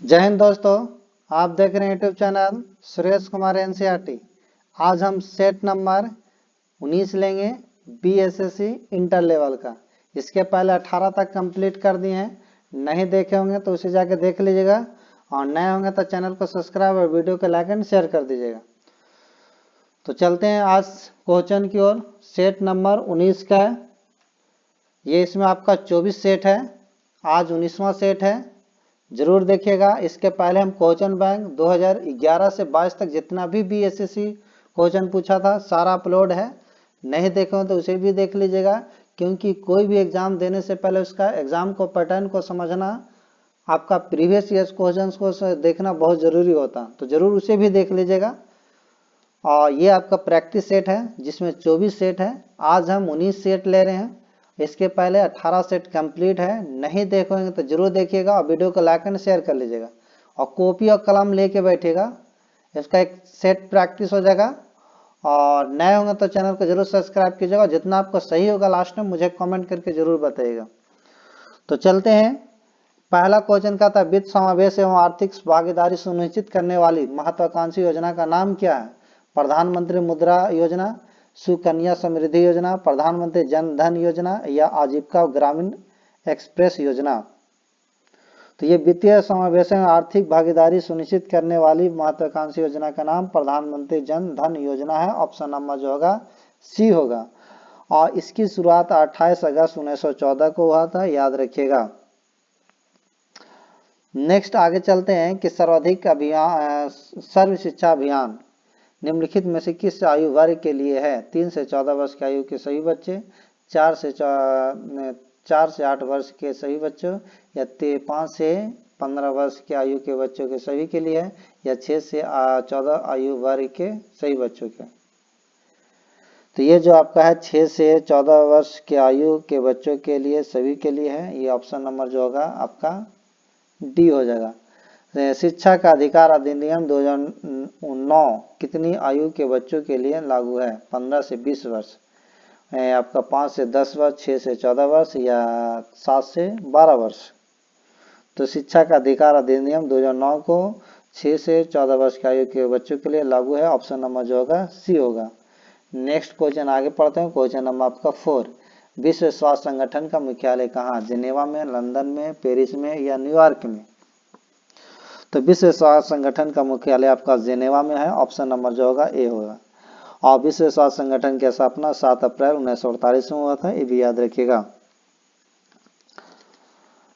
जय हिंद दोस्तों। आप देख रहे हैं YouTube channel Suresh Kumar NCERT. आज हम सेट नंबर 19 लेंगे बीएसएससी इंटर लेवल का। इसके पहले 18 तक कंप्लीट कर दिए हैं। नहीं देखे होंगे तो उसे जाके देख लीजिएगा, और नए होंगे तो चैनल को सब्सक्राइब और वीडियो को लाइक एंड शेयर कर दीजिएगा। तो चलते हैं आज क्वेश्चन की ओर। सेट नंबर 19 का है ये। इसमें आपका 24 सेट है, आज 19वां सेट है। जरूर देखिएगा। इसके पहले हम क्वेश्चन बैंक 2011 से 22 तक जितना भी बीएसएससी क्वेश्चन पूछा था सारा अपलोड है। नहीं देखे हो तो उसे भी देख लीजिएगा, क्योंकि कोई भी एग्जाम देने से पहले उसका एग्जाम को पैटर्न को समझना, आपका प्रीवियस ईयर क्वेश्चन को देखना बहुत जरूरी होता, तो जरूर उसे भी देख लीजिएगा। और ये आपका प्रैक्टिस सेट है जिसमें 24 सेट है। आज हम 19 सेट ले रहे हैं। इसके पहले 18 सेट कंप्लीट है। नहीं देखोगे तो जरूर देखिएगा, और वीडियो को लाइक एंड शेयर कर लीजिएगा, और कॉपी और कलम लेके बैठिएगा। इसका एक सेट प्रैक्टिस हो जाएगा। और नए होंगे तो चैनल को जरूर सब्सक्राइब कीजिएगा। जितना आपको सही होगा लास्ट में मुझे कमेंट करके जरूर बताइएगा। तो चलते हैं। पहला क्वेश्चन का था वित्त समावेश एवं आर्थिक भागीदारी सुनिश्चित करने वाली महत्वाकांक्षी योजना का नाम क्या है? प्रधानमंत्री मुद्रा योजना, सुकन्या समृद्धि योजना, प्रधानमंत्री जन धन योजना, या आजीविका ग्रामीण एक्सप्रेस योजना। तो ये वित्तीय समावेश में आर्थिक भागीदारी सुनिश्चित करने वाली महत्वाकांक्षी योजना का नाम प्रधानमंत्री जन धन योजना है। ऑप्शन नंबर जो होगा सी होगा। और इसकी शुरुआत 28 अगस्त 1914 को हुआ था, याद रखिएगा। नेक्स्ट आगे चलते हैं कि सर्वाधिक अभियान सर्व शिक्षा अभियान निम्नलिखित में से किस आयु वर्ग के लिए है? 3 से 14 वर्ष की आयु के सभी बच्चे, 4 से 8 वर्ष के सभी बच्चों, या 5 से 15 वर्ष की आयु के बच्चों के सभी के लिए है, या 6 से 14 आयु वर्ग के सभी बच्चों के। तो ये जो आपका है 6 से 14 वर्ष के आयु के बच्चों के लिए सभी के लिए है। ये ऑप्शन नंबर जो होगा आपका डी हो जाएगा। शिक्षा का अधिकार अधिनियम 2009 कितनी आयु के बच्चों के लिए लागू है? 15 से 20 वर्ष, आपका 5 से 10 वर्ष, 6 से 14 वर्ष, या 7 से 12 वर्ष। तो शिक्षा का अधिकार अधिनियम 2009 को 6 से 14 वर्ष की आयु के बच्चों के लिए लागू है। ऑप्शन नंबर जो होगा सी होगा। नेक्स्ट क्वेश्चन आगे पढ़ते हैं। क्वेश्चन नंबर आपका 4। विश्व स्वास्थ्य संगठन का मुख्यालय कहाँ? जिनेवा में, लंदन में, पेरिस में, या न्यूयॉर्क में? तो विश्व स्वास्थ्य संगठन का मुख्यालय आपका जिनेवा में है। ऑप्शन नंबर जो होगा ए होगा। और विश्व स्वास्थ्य संगठन की स्थापना 7 अप्रैल 1948 में हुआ था, ये भी याद रखिएगा।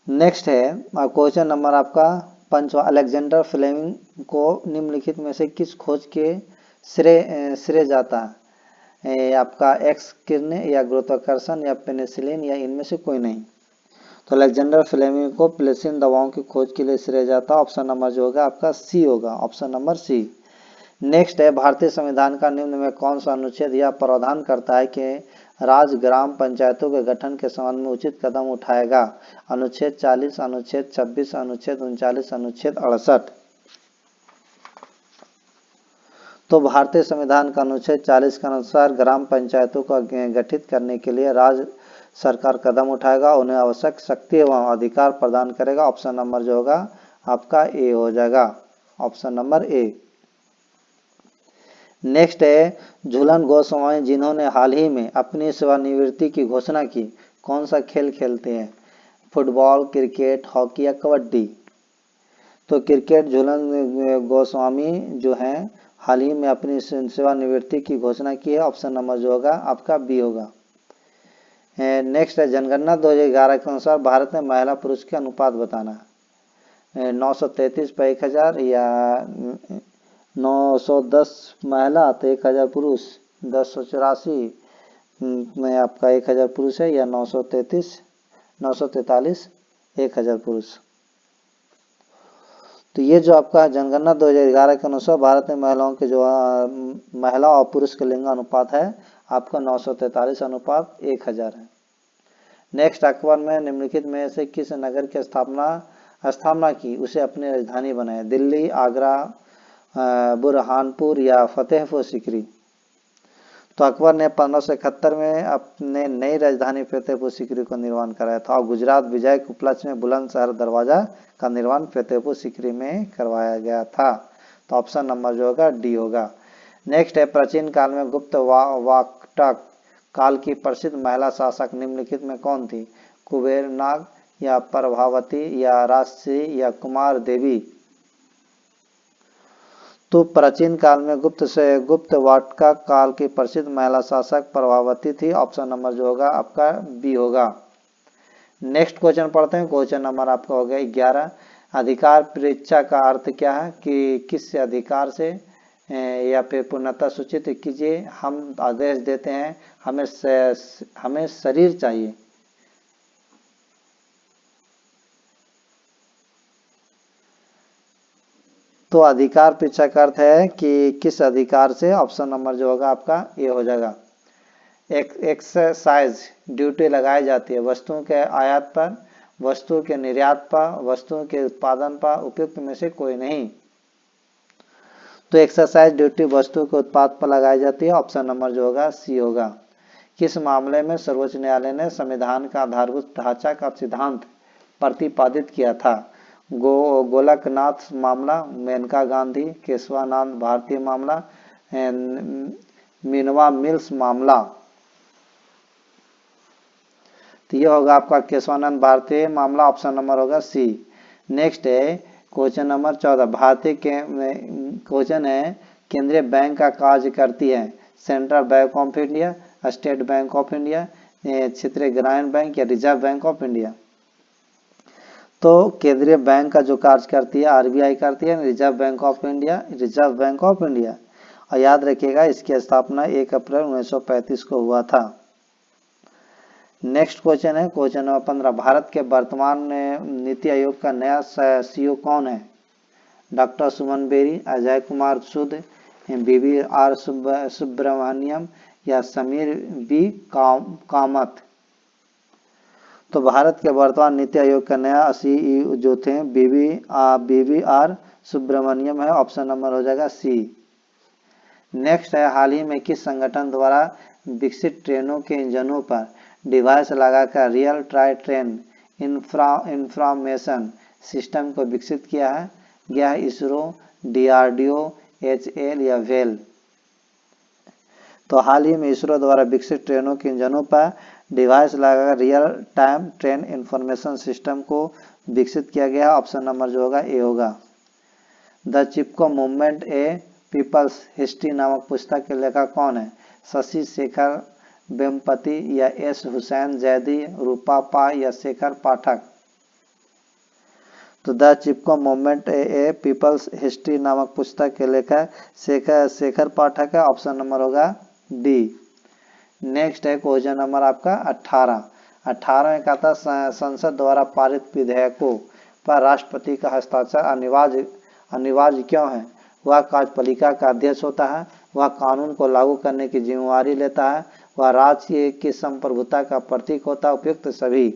नेक्स्ट है क्वेश्चन नंबर आपका 5। अलेक्जेंडर फ्लेमिंग को निम्नलिखित में से किस खोज के श्रेय जाता है? आपका एक्स किरणें, या गुरुत्वाकर्षण, या पेनिसिलिन, या इनमें से कोई नहीं। तो अलेक्जेंडर फ्लेमिंग को पेनिसिलिन दवाओं की खोज के लिए श्रेय जाता है। ऑप्शन नंबर जो होगा आपका सी होगा। Option number C. नेक्स्ट है भारतीय संविधान का निम्न में कौन सा अनुच्छेद यह प्रावधान करता है कि राज्य ग्राम पंचायतों के गठन के संबंध में उचित कदम उठाएगा? अनुच्छेद 40, अनुच्छेद 26, अनुच्छेद 39, अनुच्छेद 68। तो भारतीय संविधान का अनुच्छेद 40 के अनुसार ग्राम पंचायतों को गठित करने के लिए राज्य सरकार कदम उठाएगा, उन्हें आवश्यक शक्ति एवं अधिकार प्रदान करेगा। ऑप्शन नंबर जो होगा आपका ए हो जाएगा। Option number A. नेक्स्ट है झूलन गोस्वामी जिन्होंने हाल ही में अपनी सेवानिवृत्ति की घोषणा की, कौन सा खेल खेलते हैं? फुटबॉल, क्रिकेट, हॉकी, या कबड्डी? तो क्रिकेट झूलन गोस्वामी जो हैं हाल ही में अपनी सेवानिवृत्ति की घोषणा की है। ऑप्शन नंबर जो होगा आपका बी होगा। नेक्स्ट है जनगणना 2011 के अनुसार भारत में महिला पुरुष के अनुपात बताना। 933 पर 1000, या 910 महिला तो 1000 पुरुष, 1084 में आपका 1000 पुरुष है, या 943 1000 पुरुष। तो ये जो आपका जनगणना 2011 के अनुसार भारत में महिलाओं के जो महिला और पुरुष के लिंग अनुपात है आपका 943 अनुपात 1000 है। नेक्स्ट अकबर में निम्नलिखित में से किस नगर की स्थापना की, उसे अपनी राजधानी बनाया? दिल्ली, आगरा, बुरहानपुर, या फतेहपुर सीकरी? तो अकबर ने 1571 में अपने नई राजधानी फतेहपुर सीकरी को निर्माण कराया था और गुजरात विजय के उपलक्ष्य में बुलंदशहर दरवाजा का निर्माण फतेहपुर सीकरी में करवाया गया था। तो ऑप्शन नंबर जो होगा डी होगा। नेक्स्ट है, प्राचीन काल में गुप्त वाकाटक काल की प्रसिद्ध महिला शासक निम्नलिखित में कौन थी? कुबेर नाग या प्रभावती या राजश्री या कुमार देवी? तो प्राचीन काल में गुप्त वाटिका काल की प्रसिद्ध महिला शासक प्रभावती थी। ऑप्शन नंबर जो होगा आपका बी होगा। नेक्स्ट क्वेश्चन पढ़ते हैं। क्वेश्चन नंबर आपका हो गया 11। अधिकार परीक्षा का अर्थ क्या है? कि किस अधिकार से या फिर पूर्णता सूचित कीजिए। हम आदेश देते हैं हमें शरीर चाहिए। तो अधिकार परीक्षा का अर्थ है कि किस अधिकार से। ऑप्शन नंबर जो होगा आपका ए हो जाएगा। एक्साइज ड्यूटी लगाई जाती है वस्तुओं के आयात पर, वस्तुओं के निर्यात पर, वस्तुओं के उत्पादन पर, उपयुक्त में से कोई नहीं। तो एक्साइज ड्यूटी वस्तु के उत्पाद पर लगाई जाती है। ऑप्शन नंबर जो होगा सी होगा। किस मामले में सर्वोच्च न्यायालय ने संविधान का आधारभूत ढांचा का सिद्धांत प्रतिपादित किया था? गोलकनाथ मामला, मेनका गांधी, केशवानंद भारती मामला, मिनवा मिल्स मामला? तो ये होगा आपका केशवानंद भारती मामला। ऑप्शन नंबर होगा सी। नेक्स्ट है क्वेश्चन नंबर 14। भारतीय क्वेश्चन है केंद्रीय बैंक का कार्य करती है? Central bank of India, state bank of India, क्षेत्रीय ग्रामीण बैंक या रिजर्व बैंक ऑफ इंडिया? तो केंद्रीय बैंक का जो कार्य करती है आरबीआई करती है, रिजर्व बैंक ऑफ इंडिया। और याद रखिएगा इसकी स्थापना 1 अप्रैल 1935 को हुआ था। नेक्स्ट क्वेश्चन है क्वेश्चन नंबर 15। भारत के वर्तमान नीति आयोग का नया सीईओ कौन है? डॉक्टर सुमन बेरी, अजय कुमार सूद, BVR सुब्रमण्यम या समीर बी कामत? तो भारत के वर्तमान नीति आयोग का नया सीईओ जो थे BVR सुब्रमण्यम है। ऑप्शन नंबर हो जाएगा सी। नेक्स्ट है, हाल ही में किस संगठन द्वारा विकसित ट्रेनों के इंजनों पर डिवाइस लगाकर real time train information system को विकसित किया है? यह इसरो, DRDO, HAL या वेल? तो हाल ही में इसरो द्वारा विकसित ट्रेनों के इंजनों पर डिवाइस लगाकर real time train information system को विकसित किया गया। ऑप्शन नंबर जो होगा ए होगा। The Chipko movement a people's history नामक पुस्तक के लेखक कौन है? शशि शेखर वेम्पति या S हुसैन जैदी, रूपा पाल या शेखर पाठक? तो the Chipko movement a people's history नामक पुस्तक के लेखक शेखर पाठक है। ऑप्शन नंबर होगा डी। नेक्स्ट है क्वेश्चन नंबर आपका 18। 18 में कहा था संसद द्वारा पारित विधेयकों पर राष्ट्रपति का हस्ताक्षर अनिवार्य क्यों है? वह कार्यपालिका का अध्यक्ष होता है, वह कानून को लागू करने की जिम्मेवारी लेता है, वह राज्य की संप्रभुता का प्रतीक होता है, उपयुक्त सभी?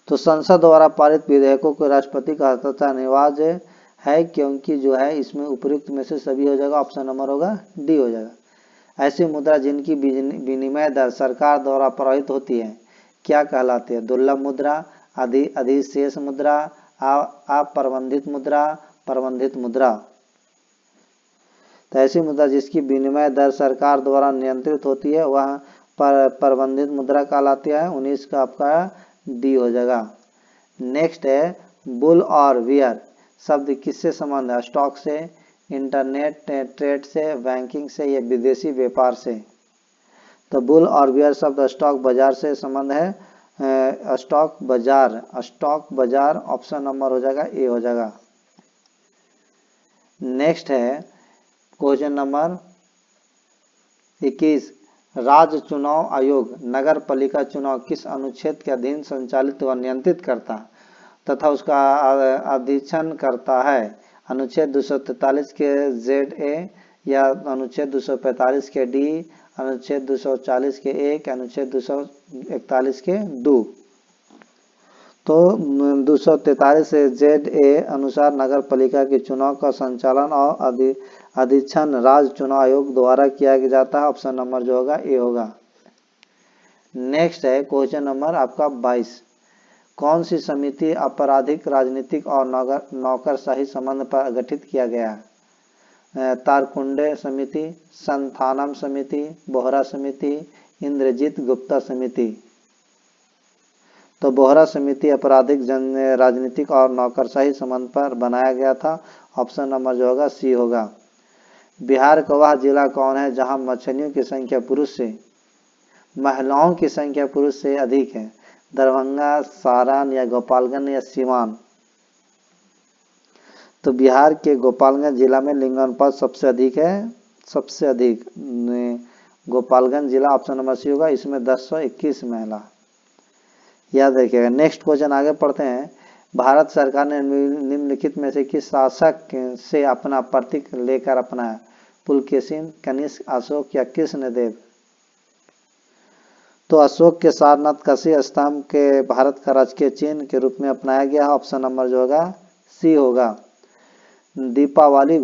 तो संसद द्वारा पारित विधेयकों को राष्ट्रपति का हस्ताक्षर अनिवार्य है क्योंकि जो है इसमें उपयुक्त में से सभी हो जाएगा। ऑप्शन नंबर होगा डी हो जाएगा। ऐसी मुद्रा जिनकी विनिमय दर सरकार द्वारा प्रभावित होती है क्या कहलाती है? दुर्लभ मुद्रा, अधिशेष मुद्रा, अप्रबंधित मुद्रा, प्रबंधित मुद्रा? तो ऐसी मुद्रा जिसकी विनिमय दर सरकार द्वारा नियंत्रित होती है वह प्रबंधित मुद्रा कहलाती है। 19 का आपका डी हो जाएगा। नेक्स्ट है बुल और बियर शब्द किससे संबंध है? स्टॉक से, इंटरनेट ट्रेड से, बैंकिंग से या विदेशी व्यापार से? तो बुल और बियर शब्द स्टॉक बाजार से संबंध है। स्टॉक बाजार ऑप्शन नंबर हो जाएगा ए हो जाएगा। नेक्स्ट है क्वेश्चन नंबर 21। राज्य चुनाव आयोग नगर पालिका चुनाव किस अनुच्छेद के अधीन संचालित व नियंत्रित करता तथा उसका अधीक्षण करता है? अनुच्छेद 243 के ZA या अनुच्छेद 245 के D, अनुच्छेद 240 के 1, अनुच्छेद 241 के 2? तो 243 से ZA अनुसार नगर पालिका के चुनाव का संचालन और अधीक्षण राज्य चुनाव आयोग द्वारा किया जाता है। ऑप्शन नंबर जो होगा ए होगा। नेक्स्ट है क्वेश्चन नंबर आपका 22। कौन सी समिति आपराधिक, राजनीतिक और नौकरशाही संबंध पर गठित किया गया है? तारकुंडे समिति, संथानम समिति, बोहरा समिति, इंद्रजीत गुप्ता समिति। तो बोहरा समिति आपराधिक, राजनीतिक और नौकरशाही संबंध पर बनाया गया था। ऑप्शन नंबर जो होगा सी होगा। बिहार का वह जिला कौन है जहां मछलियों की संख्या पुरुष से महिलाओं की संख्या पुरुष से अधिक है? दरभंगा, सारण या गोपालगंज या सीवान। तो बिहार के गोपालगंज जिला में लिंगानुपात सबसे अधिक है, सबसे अधिक गोपालगंज जिला। ऑप्शन नंबर सी होगा। इसमें 1021 महिला, याद रखिएगा। नेक्स्ट क्वेश्चन आगे पढ़ते हैं। भारत सरकार ने निम्नलिखित में से किस शासक से अपना प्रतीक लेकर अपनाया? पुलकेशिन, कनिष्क, अशोक या कृष्णदेव। तो अशोक के सारनाथ काशी स्तंभ के भारत का राजकीय चिन्ह के रूप में अपनाया गया। ऑप्शन नंबर जो होगा सी होगा। दीपावली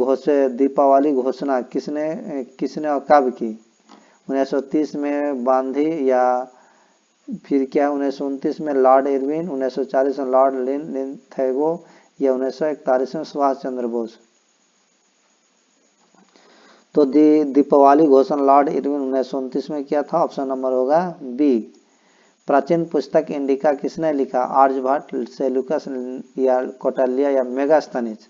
घोषणा किसने और कब की? 1930 में गांधी या फिर क्या 1929 में लॉर्ड इरविन, 1940 में लॉर्ड लिंथगो या 1941 में सुभाष चंद्र बोस। तो दीपावली घोषणा लॉर्ड इरविन 1929 में किया था। ऑप्शन नंबर होगा बी। प्राचीन पुस्तक इंडिका किसने लिखा? आर्यभट्ट, सेल्यूकस या कौटिल्य या मेगास्थनीज।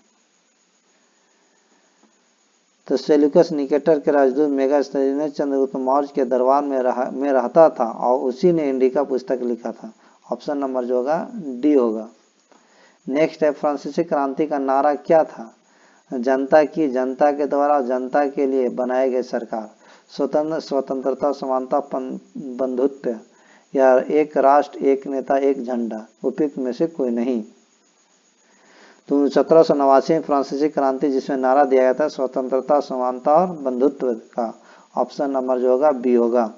तो सेल्यूकस निकेटर के राजदूत मेगास्थनीज ने चंद्रगुप्त मौर्य के दरबार में रहता था और उसी ने इंडिका पुस्तक लिखा था। ऑप्शन नंबर जो होगा डी होगा। नेक्स्ट है फ्रांसीसी क्रांति का नारा क्या था? जनता की, जनता के द्वारा, जनता के लिए बनाए गए सरकार, स्वतंत्रता, समानता, बंधुत्व या एक राष्ट्र, एक नेता, एक झंडा। उपयुक्त में से कोई नहीं। तो 1789 फ्रांसीसी क्रांति जिसमें नारा दिया गया था स्वतंत्रता, समानता और बंधुत्व का। ऑप्शन नंबर जो होगा बी होगा।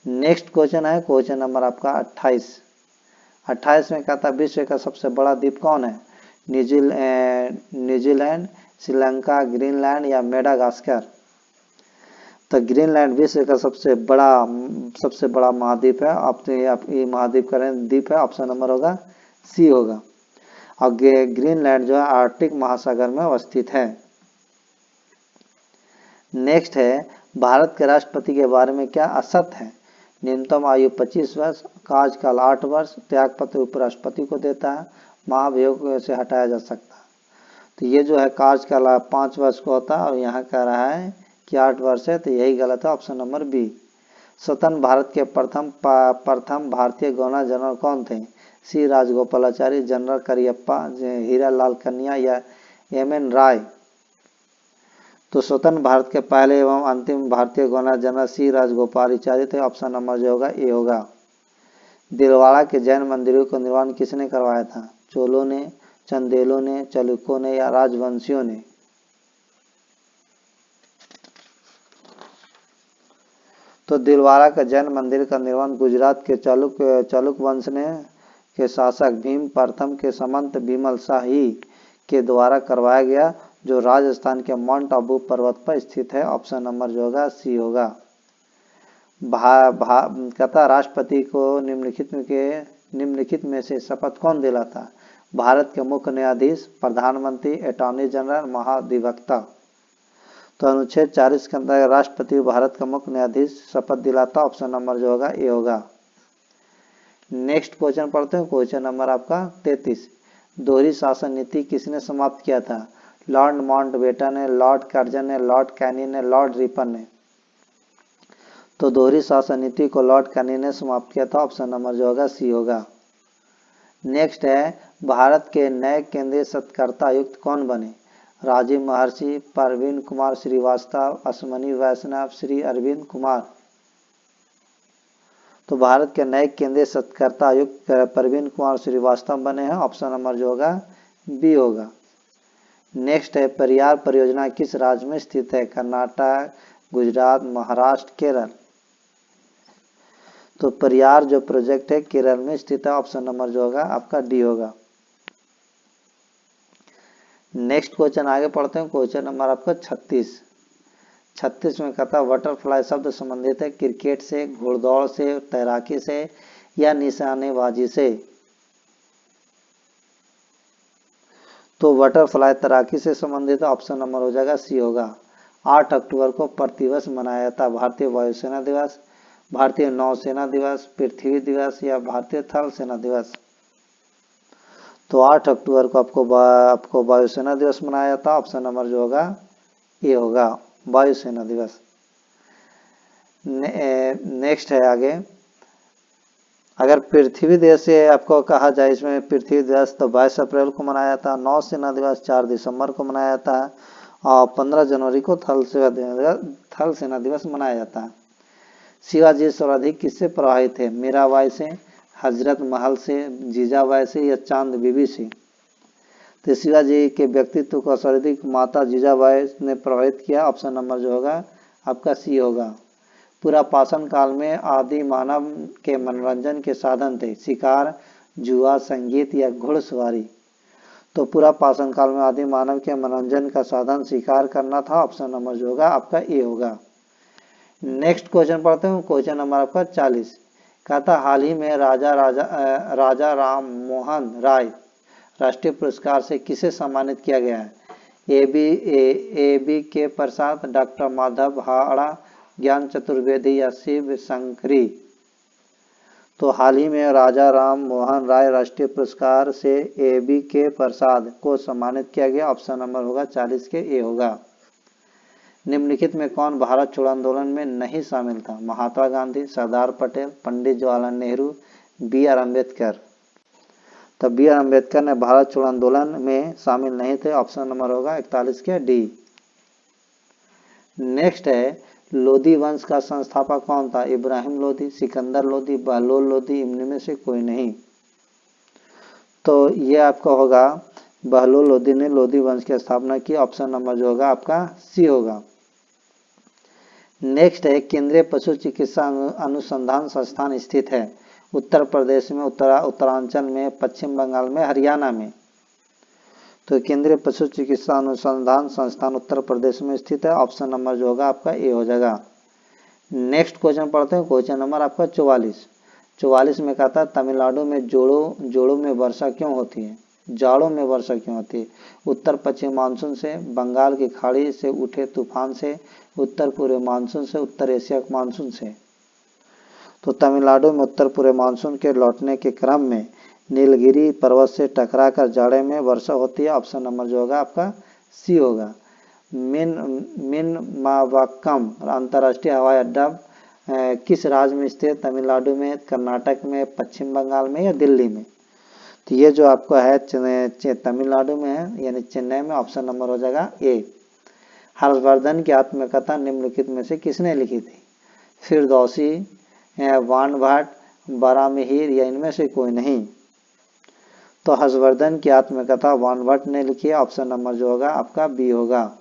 नेक्स्ट क्वेश्चन है क्वेश्चन नंबर आपका 28। 28 में कहता है विश्व का सबसे बड़ा द्वीप कौन है? न्यूजीलैंड, श्रीलंका, ग्रीनलैंड या मेडागास्कर। तो ग्रीनलैंड विश्व का सबसे बड़ा महाद्वीप है। ये महाद्वीप का द्वीप है। ऑप्शन नंबर होगा सी होगा। और ग्रीनलैंड जो है आर्कटिक महासागर में अवस्थित है। नेक्स्ट है भारत के राष्ट्रपति के बारे में क्या असत्य है? न्यूनतम आयु 25 वर्ष, कार्यकाल 8 वर्ष, त्यागपत्र उपराष्ट्रपति को देता है, महाभियोग से हटाया जा सकता है। तो ये जो है कार्यकाल 5 वर्ष को होता है और यहाँ कह रहा है कि 8 वर्ष है, तो यही गलत है। Option number B. स्वतंत्र भारत के प्रथम भारतीय गवर्नर जनरल कौन थे? सी राजगोपालाचारी, जनरल करियप्पा, हीरालाल कन्या या एम.एन. राय। तो स्वतंत्र भारत के पहले एवं अंतिम भारतीय गवर्नर जनरल सी राजगोपालाचारी थे। ऑप्शन नंबर जो होगा ए होगा। दिलवाड़ा के जैन मंदिरों का निर्माण किसने करवाया था? चोलों ने, चंदेलों ने, चालुक्यों ने या राजवंशियों ने। तो दिलवाड़ा का जैन मंदिर का निर्माण गुजरात के चालुक्य वंश ने के शासक भीम प्रथम के समंत बिमल शाही के द्वारा करवाया गया, जो राजस्थान के माउंट आबू पर्वत पर स्थित है। ऑप्शन नंबर जो होगा सी होगा। कहता राष्ट्रपति को निम्नलिखित में से शपथ कौन दिलाता? भारत के मुख्य न्यायाधीश, प्रधानमंत्री, अटॉर्नी जनरल, महाधिवक्ता। तो अनुच्छेद 40 के अंतर्गत राष्ट्रपति भारत का मुख्य न्यायाधीश शपथ दिलाता। ऑप्शन नंबर जो होगा ए होगा। नेक्स्ट क्वेश्चन पढ़ते हैं क्वेश्चन नंबर आपका 33। दोहरी शासन नीति किसने समाप्त किया था? लॉर्ड माउंटबेटन ने, लॉर्ड कर्जन ने, लॉर्ड कैनिंग ने, लॉर्ड रिपन ने। तो दोहरी शासन नीति को लॉर्ड कैनिंग ने समाप्त किया था। ऑप्शन नंबर जो होगा सी होगा। नेक्स्ट है भारत के नए केंद्रीय सत्कर्ता आयुक्त कौन बने? राजीव महर्षि, परवीन कुमार श्रीवास्तव, अश्वनी वैष्णव, श्री अरविंद कुमार। तो भारत के नए केंद्रीय सत्कर्ता आयुक्त परवीन कुमार श्रीवास्तव बने हैं। ऑप्शन नंबर जो होगा बी होगा। नेक्स्ट है पेरियार परियोजना किस राज्य में स्थित है? कर्नाटक, गुजरात, महाराष्ट्र, केरल। तो पेरियार जो प्रोजेक्ट है केरल में स्थित है। ऑप्शन नंबर जो होगा आपका डी होगा। नेक्स्ट क्वेश्चन आगे पढ़ते हैं। क्वेश्चन नंबर आपका 36 में कहता है बटरफ्लाई शब्द संबंधित है क्रिकेट से, घुड़दौड़ से, तैराकी से या निशानेबाजी से। तो बटरफ्लाई तैराकी से संबंधित ऑप्शन नंबर हो जाएगा सी होगा। 8 अक्टूबर को प्रतिवर्ष मनाया जाता है भारतीय वायुसेना दिवस, भारतीय नौसेना दिवस, पृथ्वी दिवस या भारतीय थल सेना दिवस। तो 8 अक्टूबर को आपको वायुसेना दिवस मनाया जाता है। ऑप्शन नंबर जो होगा ये होगा वायुसेना दिवस। नेक्स्ट है आगे, अगर पृथ्वी दिवस से आपको कहा जाए, इसमें पृथ्वी दिवस तो 22 अप्रैल को मनाया जाता है, नौसेना दिवस 4 दिसंबर को मनाया जाता है और 15 जनवरी को थल सेना दिवस मनाया जाता है। शिवाजी सर्वाधिक किससे प्रभावित थे? मीराबाई से, हजरत महल से, जीजाबाई से या चांद बीबी से। तो शिवाजी के व्यक्तित्व को सर्वाधिक माता जीजाबाई ने प्रभावित किया। ऑप्शन नंबर जो होगा आपका सी होगा। पूरा पाषाण काल में आदि मानव के मनोरंजन के साधन थे शिकार, जुआ, संगीत या घुड़सवारी। तो पूरा पाषाण काल में आदि मानव के मनोरंजन का साधन शिकार करना था। ऑप्शन नंबर जो होगा आपका ए होगा। नेक्स्ट क्वेश्चन पढ़ते हैं। क्वेश्चन नंबर आपका 40 कहता हाल ही में राजा राम मोहन राय राष्ट्रीय पुरस्कार से किसे सम्मानित किया गया है? ए बी के प्रसाद, डॉक्टर माधव हाड़ा, ज्ञान चतुर्वेदी या शिव शंकरी। तो हाल ही में राजा राम मोहन राय राष्ट्रीय पुरस्कार से ए बी के प्रसाद को सम्मानित किया गया। ऑप्शन नंबर होगा 40 के ए होगा। निम्नलिखित में कौन भारत छोड़ो आंदोलन में नहीं शामिल था? Mahatma Gandhi, Sardar Patel, Pandit Jawaharlal Nehru, B are Ambedkar. तब बी आर अम्बेडकर ने भारत छोड़ो आंदोलन में शामिल नहीं थे। ऑप्शन नंबर होगा 41 के डी। नेक्स्ट है लोधी वंश का संस्थापक कौन था? इब्राहिम लोधी, सिकंदर लोधी, बहलोल लोधी, इनमें से कोई नहीं। तो ये आपका होगा बहलोल लोधी ने लोधी वंश की स्थापना की। ऑप्शन नंबर जो होगा आपका सी होगा। नेक्स्ट है केंद्रीय पशु चिकित्सा अनुसंधान संस्थान स्थित है उत्तर प्रदेश में, उत्तरांचल में, पश्चिम बंगाल में, हरियाणा में। तो केंद्रीय पशु चिकित्सा अनुसंधान संस्थान उत्तर प्रदेश में स्थित है। ऑप्शन नंबर जो होगा आपका ए हो जाएगा। नेक्स्ट क्वेश्चन पढ़ते हैं। क्वेश्चन नंबर आपका 44 में कहता है तमिलनाडु में जोड़ों में वर्षा क्यों होती है? जाड़ों में वर्षा क्यों होती है? उत्तर पश्चिम मानसून से, बंगाल की खाड़ी से उठे तूफान से, उत्तर पूर्व मानसून से, उत्तर एशिया मानसून से। तो तमिलनाडु में उत्तर पूर्व मानसून के लौटने के क्रम में नीलगिरी पर्वत से टकराकर जाड़े में वर्षा होती है। ऑप्शन नंबर जो होगा आपका सी होगा। मिनमावक्कम अंतर्राष्ट्रीय हवाई अड्डा किस राज्य में स्थित? तमिलनाडु में, कर्नाटक में, पश्चिम बंगाल में या दिल्ली में। तो ये जो आपको है तमिलनाडु में है, यानी चेन्नई में। ऑप्शन नंबर हो जाएगा ए। हर्षवर्धन की आत्मकथा निम्नलिखित में से किसने लिखी थी? फिरदौसी, वान भट्ट, बरामिहिर या इनमें से कोई नहीं। तो हर्षवर्धन की आत्मकथा वान भट्ट ने लिखी है। ऑप्शन नंबर जो होगा आपका बी होगा।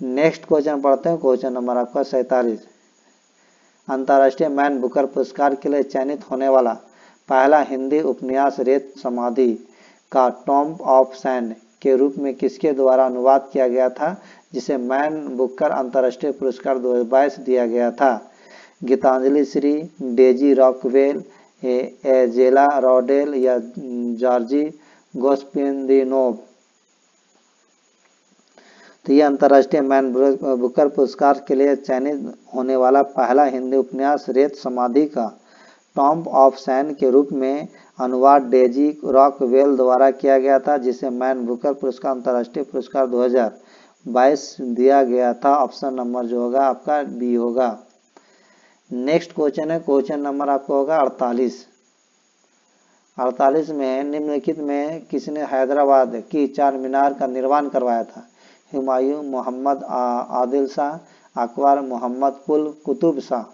नेक्स्ट क्वेश्चन पढ़ते हैं। क्वेश्चन नंबर आपका 47 अंतर्राष्ट्रीय मैन बुकर पुरस्कार के लिए चयनित होने वाला पहला हिंदी उपन्यास रेत समाधि का टॉम्ब ऑफ सैंड के रूप में किसके द्वारा अनुवाद किया गया था, जिसे मैन बुकर अंतर्राष्ट्रीय पुरस्कार 2022 दिया गया था? गीतांजलि श्री, डेजी रॉकवेल, एजेला रॉडेल या जॉर्जी गोस्पिंदिनोव। तो ये अंतर्राष्ट्रीय मैन बुकर पुरस्कार के लिए चयनित होने वाला पहला हिंदी उपन्यास रेत समाधि का टॉम्ब ऑफ सैंड के रूप में अनुवाद डेजी रॉकवेल द्वारा किया गया था, जिसे मैन बुकर पुरस्कार अंतर्राष्ट्रीय पुरस्कार 2022 दिया गया था। ऑप्शन नंबर जो होगा आपका बी होगा। नेक्स्ट क्वेश्चन है। क्वेश्चन नंबर आपका होगा 48 में निम्नलिखित में किसने हैदराबाद की चार मीनार का निर्माण करवाया था? हुमायूं, मोहम्मद आदिल शाह, अकबर, मोहम्मद कुल कुतुब शाह।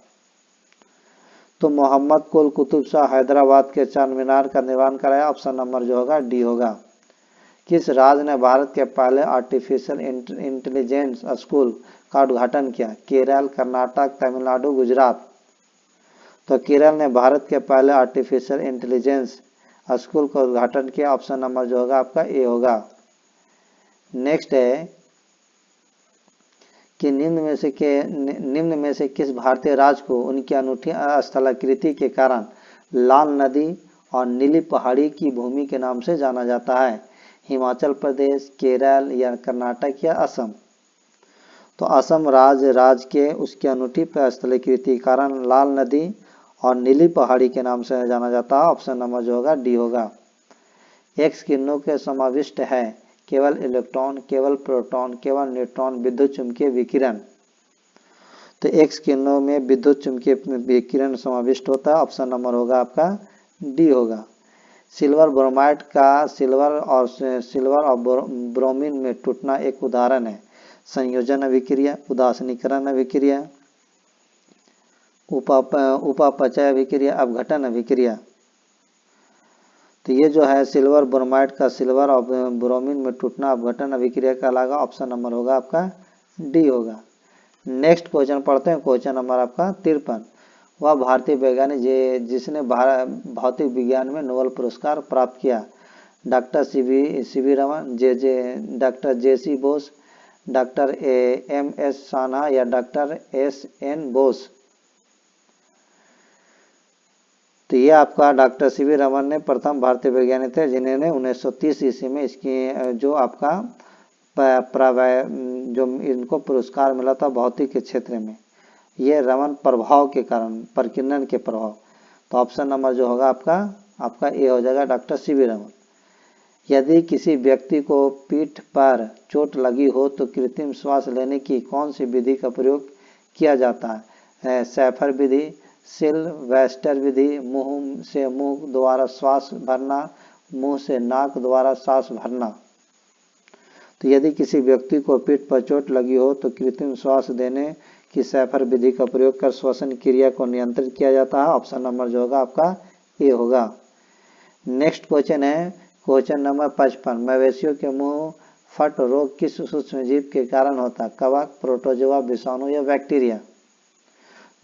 तो मोहम्मद कुल कुतुब शाह हैदराबाद के चार मीनार का निर्माण कराया। ऑप्शन नंबर जो होगा डी होगा। किस राज्य ने भारत के पहले आर्टिफिशियल इंटेलिजेंस स्कूल का उद्घाटन किया? केरल, कर्नाटक, तमिलनाडु, गुजरात। तो केरल ने भारत के पहले आर्टिफिशियल इंटेलिजेंस स्कूल का उद्घाटन किया। ऑप्शन नंबर जो होगा आपका ए होगा। नेक्स्ट है कि निम्न में से किस भारतीय राज्य को उनकी अनूठी स्थलाकृति के कारण लाल नदी और नीली पहाड़ी की भूमि के नाम से जाना जाता है? हिमाचल प्रदेश, केरल या कर्नाटक या असम? तो असम राज्य के उसकी अनूठी स्थलाकृति के कारण लाल नदी और नीली पहाड़ी के नाम से जाना जाता है। ऑप्शन नंबर जो होगा डी होगा। एक्स किरणों के समाविष्ट है केवल इलेक्ट्रॉन, केवल प्रोटॉन, केवल न्यूट्रॉन, विद्युत चुंबकीय विकिरण। तो एक्स किरणों में विद्युत चुंबकीय विकिरण समाविष्ट होता है। ऑप्शन नंबर होगा आपका डी होगा। सिल्वर ब्रोमाइड का सिल्वर और ब्रोमीन में टूटना एक उदाहरण है। संयोजन अभिक्रिया, उदासीनीकरण अभिक्रिया, उपापचय अभिक्रिया, अपघटन अभिक्रिया। तो ये जो है सिल्वर ब्रोमाइड का सिल्वर और ब्रोमीन में टूटना अपघटन अभिक्रिया कहलाएगा। ऑप्शन नंबर होगा आपका डी होगा। नेक्स्ट क्वेश्चन पढ़ते हैं, क्वेश्चन नंबर आपका 53। वह भारतीय वैज्ञानिक जिसने भौतिक विज्ञान में नोबेल पुरस्कार प्राप्त किया? Doctor C V. Raman, doctor J C. Bose, doctor M S. Saha या डॉक्टर एस.एन. बोस? तो ये आपका डॉक्टर सी.वी. रमन ने प्रथम भारतीय वैज्ञानिक थे जिन्होंने 1930 ईस्वी में इसकी जो आपका जो इनको पुरस्कार मिला था भौतिक के क्षेत्र में, ये रमन प्रभाव के कारण, प्रकीर्णन के प्रभाव। तो ऑप्शन नंबर जो होगा आपका ए हो जाएगा, डॉक्टर सी.वी. रमन। यदि किसी व्यक्ति को पीठ पर चोट लगी हो तो कृत्रिम श्वास लेने की कौन सी विधि का प्रयोग किया जाता है? सैफर विधि, सिल्वेस्टर विधि, मुंह से मुंह द्वारा श्वास भरना, मुंह से नाक द्वारा श्वास भरना। तो यदि किसी व्यक्ति को पीठ पर चोट लगी हो तो कृत्रिम श्वास देने की सैफर विधि का प्रयोग कर श्वसन क्रिया को नियंत्रित किया जाता है। ऑप्शन नंबर जो होगा आपका ए होगा। नेक्स्ट क्वेश्चन है क्वेश्चन नंबर 55। मवेशियों के मुंह फट रोग किस सूक्ष्मजीव के कारण होता है? कवक, प्रोटोजोआ, विषाणु या बैक्टीरिया?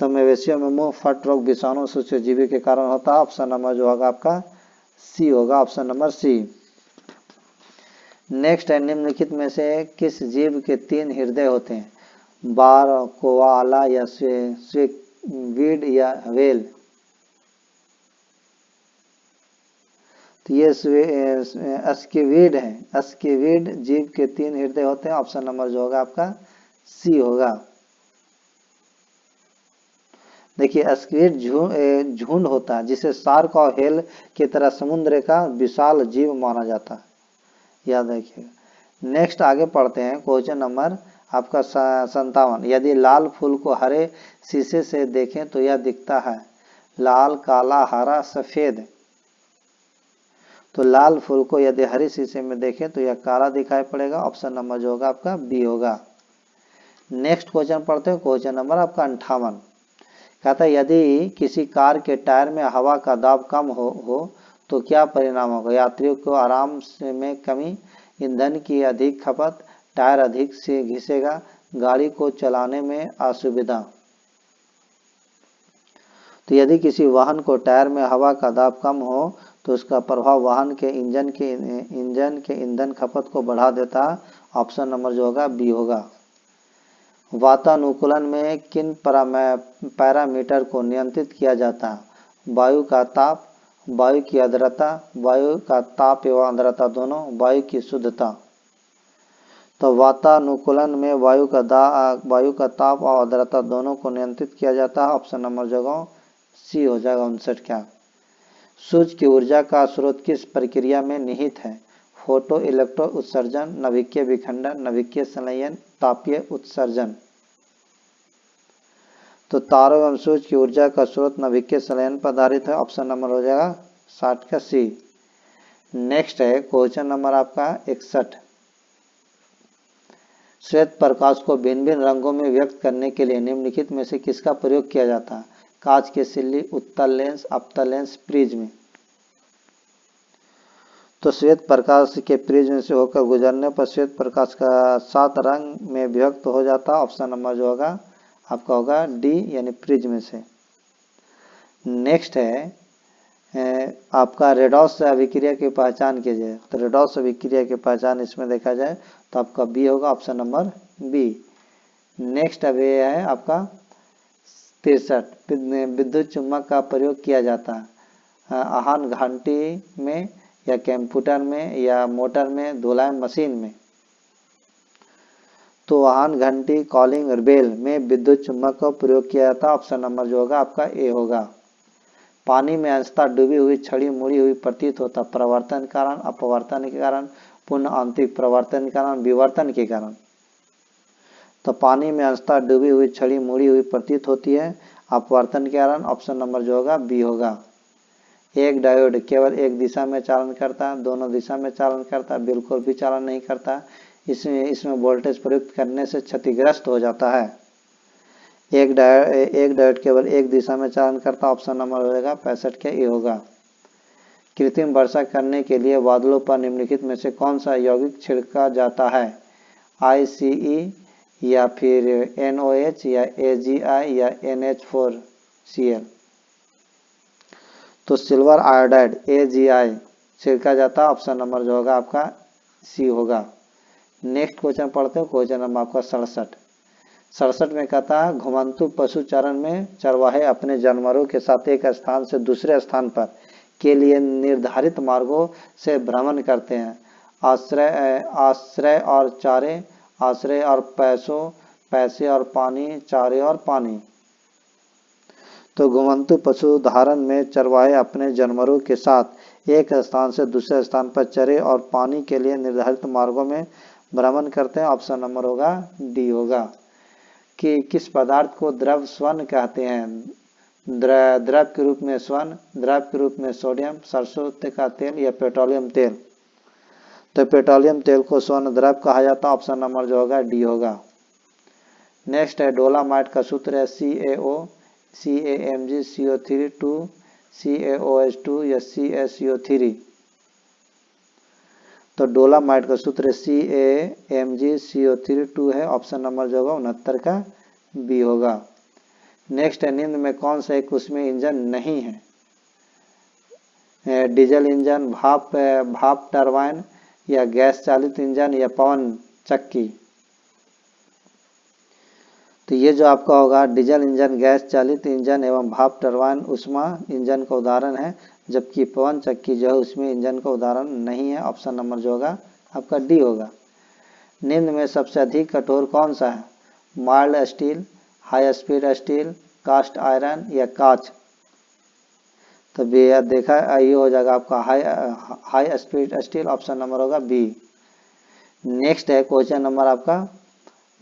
तो मवेशियों में मुंह फट रोग विषाणु सूक्ष्मजीवी के कारण होता है। ऑप्शन नंबर जो होगा आपका सी होगा, ऑप्शन नंबर सी। नेक्स्ट है निम्नलिखित में से किस जीव के 3 हृदय होते हैं? बार, कोआला या स्क्विड या व्हेल? तो ये स्क्विड है। स्क्विड जीव के 3 हृदय होते हैं। ऑप्शन नंबर जो होगा आपका सी होगा। देखिए स्क्विड झुंड होता है जिसे शार्क और व्हेल की तरह समुद्र का विशाल जीव माना जाता है, याद रखिएगा। नेक्स्ट आगे पढ़ते हैं क्वेश्चन नंबर आपका 57। यदि लाल फूल को हरे शीशे से देखें तो यह दिखता है लाल, काला, हरा, सफेद? तो लाल फूल को यदि हरे शीशे में देखें तो यह काला दिखाई पड़ेगा। ऑप्शन नंबर जो होगा आपका बी होगा। नेक्स्ट क्वेश्चन पढ़ते हैं क्वेश्चन नंबर आपका 58। कहता है यदि किसी कार के टायर में हवा का दाब कम हो तो क्या परिणाम होगा? यात्रियों को आराम में कमी, ईंधन की अधिक खपत, टायर अधिक से घिसेगा, गाड़ी को चलाने में असुविधा? तो यदि किसी वाहन को टायर में हवा का दाब कम हो तो उसका प्रभाव वाहन के इंजन के ईंधन खपत को बढ़ा देता है। ऑप्शन नंबर जो होगा बी होगा। वातानुकूलन में किन पैरामीटर को नियंत्रित किया जाता है? वायु का ताप, वायु की आर्द्रता, वायु का ताप एवं आर्द्रता दोनों, वायु की शुद्धता? तो वातानुकूलन में वायु का ताप और आर्द्रता दोनों को नियंत्रित किया जाता है। ऑप्शन नंबर जगह सी हो जाएगा 59 का। सूर्य की ऊर्जा का स्रोत किस प्रक्रिया में निहित है? फोटो इलेक्ट्रो उत्सर्जन, नाभिकीय विखंडन, नाभिकीय संलयन, तापीय उत्सर्जन? तो तारों एवं सूर्य की ऊर्जा का स्रोत नाभिकीय संलयन पर आधारित है। ऑप्शन नंबर हो जाएगा 60 का सी। नेक्स्ट है क्वेश्चन नंबर आपका 61। श्वेत प्रकाश को भिन्न भिन्न रंगों में व्यक्त करने के लिए निम्नलिखित में से किसका प्रयोग किया जाता है? कांच की सिल्ली, उत्तल लेंस, अपतल लेंस, प्रिज्म? तो श्वेत प्रकाश के प्रिज्म से होकर गुजरने पर श्वेत प्रकाश का 7 रंग में विभक्त हो जाता है। ऑप्शन नंबर जो होगा आपका होगा डी यानी प्रिज्म से। नेक्स्ट है आपका रेडॉक्स अभिक्रिया की पहचान कीजिए। तो रेडॉक्स अभिक्रिया की पहचान इसमें देखा जाए तो आपका बी होगा, ऑप्शन नंबर बी। नेक्स्ट अब ये है आपका 63, विद्युत चुम्बक का प्रयोग किया जाता है आहान घंटी में या कंप्यूटर में या मोटर में धुलाई मशीन में। तो वाहन घंटी कॉलिंग बेल में विद्युत चुम्बक का प्रयोग किया जाता है, ऑप्शन नंबर जो होगा आपका ए होगा। पानी में अंशतः डूबी हुई छड़ी मुड़ी हुई प्रतीत होता, प्रवर्तन के कारण, अपवर्तन के कारण, पुनः आंतरिक प्रवर्तन के कारण, विवर्तन के कारण। तो पानी में अंशतः डूबी हुई छड़ी मुड़ी हुई प्रतीत होती है, अपवर्तन के कारण, ऑप्शन नंबर जो होगा बी होगा। एक डायोड केवल एक दिशा में चालन करता है, दोनों दिशा में चालन करता है, बिल्कुल भी चालन नहीं करता। इसमें वोल्टेज प्रयुक्त करने से क्षतिग्रस्त हो जाता है। एक डायोड केवल एक दिशा में चालन करता, ऑप्शन नंबर हो जाएगा 65 के ए होगा। कृत्रिम वर्षा करने के लिए बादलों पर निम्नलिखित में से कौन सा यौगिक छिड़का जाता है? ICE या फिर NOH या AGI या NH4Cl। तो सिल्वर आयोडाइड AGI छिड़का जाता है, ऑप्शन नंबर जो होगा आपका सी होगा। नेक्स्ट क्वेश्चन पढ़ते हो, क्वेश्चन नंबर आपका 67 में कहता है घुमंतु पशु चारण में चरवाहे अपने जानवरों के साथ एक स्थान से दूसरे स्थान पर के लिए निर्धारित मार्गों से भ्रमण करते हैं। आश्रय और चारे, आश्रय और पैसे और पानी, चारे और पानी। तो घुमंतु पशु धारण में चरवाहे अपने जानवरों के साथ एक स्थान से दूसरे स्थान पर चरे और पानी के लिए निर्धारित मार्गों में भ्रमण करते हैं, ऑप्शन नंबर होगा डी होगा। कि किस पदार्थ को द्रव स्वर्ण कहते हैं? द्रव के रूप में स्वर्ण, द्रव के रूप में सोडियम, सरसों का तेल या पेट्रोलियम तेल। तो पेट्रोलियम तेल को स्वर्ण द्रव कहा जाता है, ऑप्शन नंबर जो होगा डी होगा। नेक्स्ट है डोलामाइट का सूत्र है CaO, CaMg, CO3 2, CaOH2 या CaCO3। तो डोलामाइट का सूत्र CaMg CO3 2 है, ऑप्शन नंबर जो होगा 69 का बी होगा। नेक्स्ट है निम्न में कौन सा एक उसमें इंजन नहीं है? डीजल इंजन, भाप टरबाइन या गैस चालित इंजन या पवन चक्की। तो ये जो आपका होगा डीजल इंजन, गैस चालित इंजन एवं भाप टरबाइन ऊष्मा इंजन का उदाहरण है, जबकि पवन चक्की जो है उसमें इंजन का उदाहरण नहीं है, ऑप्शन नंबर जो होगा आपका डी होगा। निम्न में सबसे अधिक कठोर कौन सा है? Mild steel, high speed steel, cast iron या कांच। तो देखा ये हो जाएगा आपका high speed steel, option number होगा बी। नेक्स्ट है क्वेश्चन नंबर आपका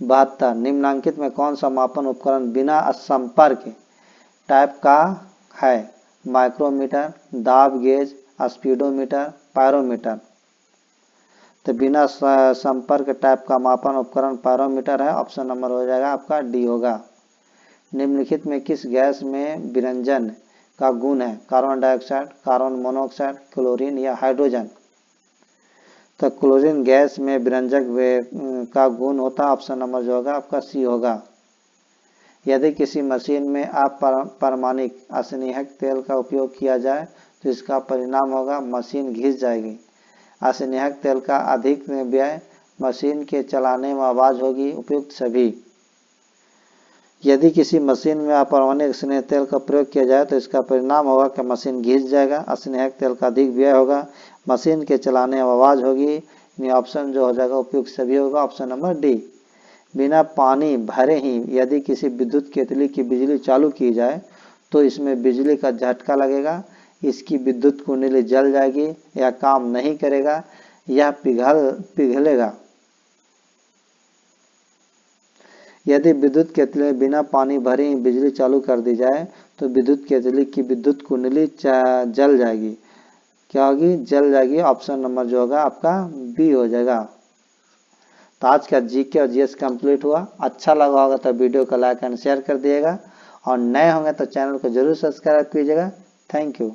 72, निम्नांकित में कौन सा मापन उपकरण बिना संपर्क टाइप का है? माइक्रोमीटर, दाब गेज, स्पीडोमीटर, पायरोमीटर। तो बिना संपर्क टाइप का मापन उपकरण पायरोमीटर है, ऑप्शन नंबर हो जाएगा आपका डी होगा। निम्नलिखित में किस गैस में विरंजन का गुण है? Carbon dioxide, carbon monoxide, chlorine या हाइड्रोजन। तो क्लोरीन गैस में विरंजक का गुण होता है, ऑप्शन नंबर जो होगा आपका सी होगा। यदि किसी मशीन में अपरमाणिक असंयोजक तेल का उपयोग किया जाए तो इसका परिणाम होगा मशीन घिस जाएगी। असंयोजक तेल का अधिक व्यय मशीन के चलाने में आवाज होगी। उपयुक्त सभी। यदि किसी मशीन में अपरमाणिक असंयोजक तेल का प्रयोग किया जाए तो इसका परिणाम होगा कि मशीन घिस जाएगा। असंयोजक तेल का अधिक व्यय होगा, मशीन के चलाने में आवाज होगी। ऑप्शन जो हो जाएगा उपयुक्त सभी होगा, ऑप्शन नंबर डी। बिना पानी भरे ही यदि किसी विद्युत केतली की बिजली चालू की जाए तो इसमें बिजली का झटका लगेगा, इसकी विद्युत कुंडली जल जाएगी या काम नहीं करेगा, यह पिघलेगा। यदि विद्युत केतली में बिना पानी भरे ही बिजली चालू कर दी जाए तो विद्युत केतली की विद्युत कुंडली जल जाएगी। क्या होगी? जल जाएगी। ऑप्शन नंबर जो होगा आपका बी हो जाएगा। तो आज का जीके और जीएस कंप्लीट हुआ। अच्छा लगा होगा तो वीडियो को लाइक एंड शेयर कर दिएगा और नए होंगे तो चैनल को जरूर सब्सक्राइब कीजिएगा। Thank you.